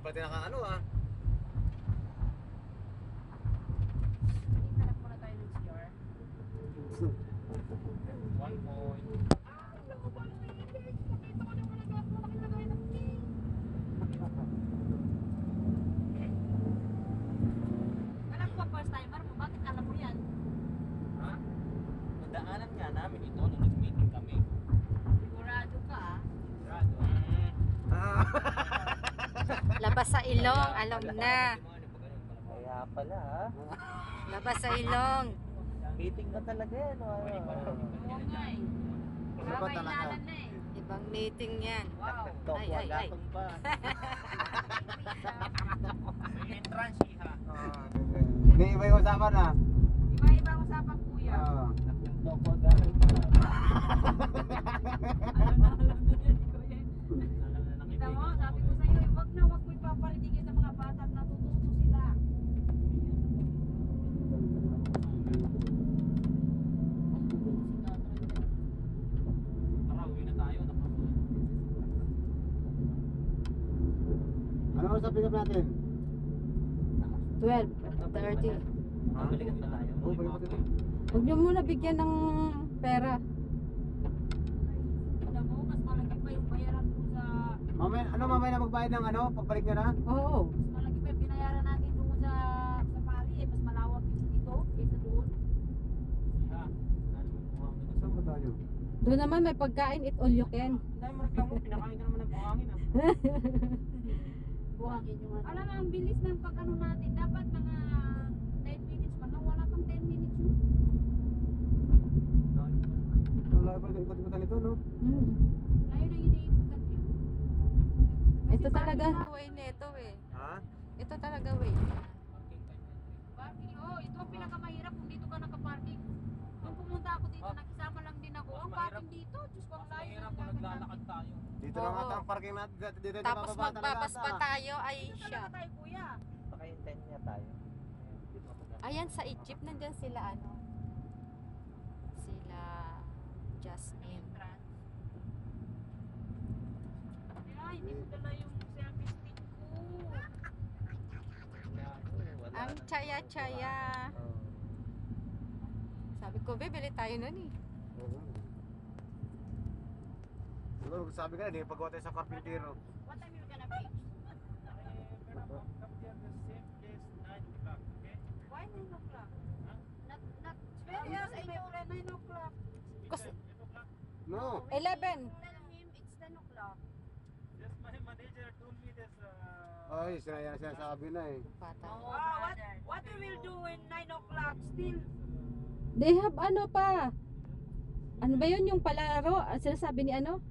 pati naka ano ah. Hanap muna tayo ng CR. 1 point. Alam ko, first timer mo, bakit alam mo yan? Ha? Nadaanan nga namin ito nung nag-meeting kami. Sigurado ka ah. Grado. Labas sa ilong, alam na. Kaya pala ha. Labas sa ilong. Meeting na talaga yan. Oo nga eh. Ano ba talaga? Kakailalan na eh. Ibang meeting yan. Wow. Ay, ay, ay. ba? May entrance ha. Hindi iba yung usapan ah. Iba-iba ang usapan kuya. Nagtong po dahil pa. Kita mo, sabi ko sa'yo, wag mo ipaparitigin sa mga bata at natututo sila. Tara, uwi na tayo. Ano oras sa pick up natin? 12:30. Balikan pa tayo. Oo, balik natin. Huwag niyo muna bigyan ng pera. Kita mo, mas malaki pa yung bayaran ko sa... Mamaya na magbayad ng ano? Pagbalik nyo na? Oo. Mas malaki pa yung binayaran natin doon sa Pari eh. Mas malawak yung dito kaysa doon. Saan ba tayo? Doon naman may pagkain, eat all you can. Dahil mo reklamo, pinakain ka naman ng buhangin ah. Buhangin yung ano. Alam mo, ang bilis ng pag-ano natin. Dapat mga 10 minutes pa na. Wala pang 10 minutes yun. Wala pa rin ikot-ikotan ito, no? Layo na iniikutan niya. Ito talaga way nito eh. Ha? Ito talaga way. Parking, oh, ito ang pinakamahirap kung dito ka nakaparking. Nung pumunta ako dito, nakisama lang din ako. Ang parking dito, Diyos ko, ang layo Mahirap ng kung lakad naglalakad tayo. Dito lang Oo. ata ang parking natin. Dito Tapos bababa talaga magpapas pa ata. tayo ay namin. siya. Talaga tayo, kuya. Baka yung 10 niya tayo. Ayan sa Egypt, nandyan sila ano. Sila Jasmine. Entrance. Ay, hindi ko dala yung selfie stick ko. Ang chaya-chaya. Sabi ko, bibili tayo nun eh. Oo. Siguro sabi ka na, hindi pagawa tayo sa carpintero. What time you gonna fix? Why 9 o'clock? Not very early, my friend, 9 o'clock. Kasi No. 11. Tell him it's 10 o'clock. Ay, sinasabi na eh. Bata. What we will do in 9 o'clock still? They have ano pa. Ano ba yun yung palaro? Sinasabi ni ano?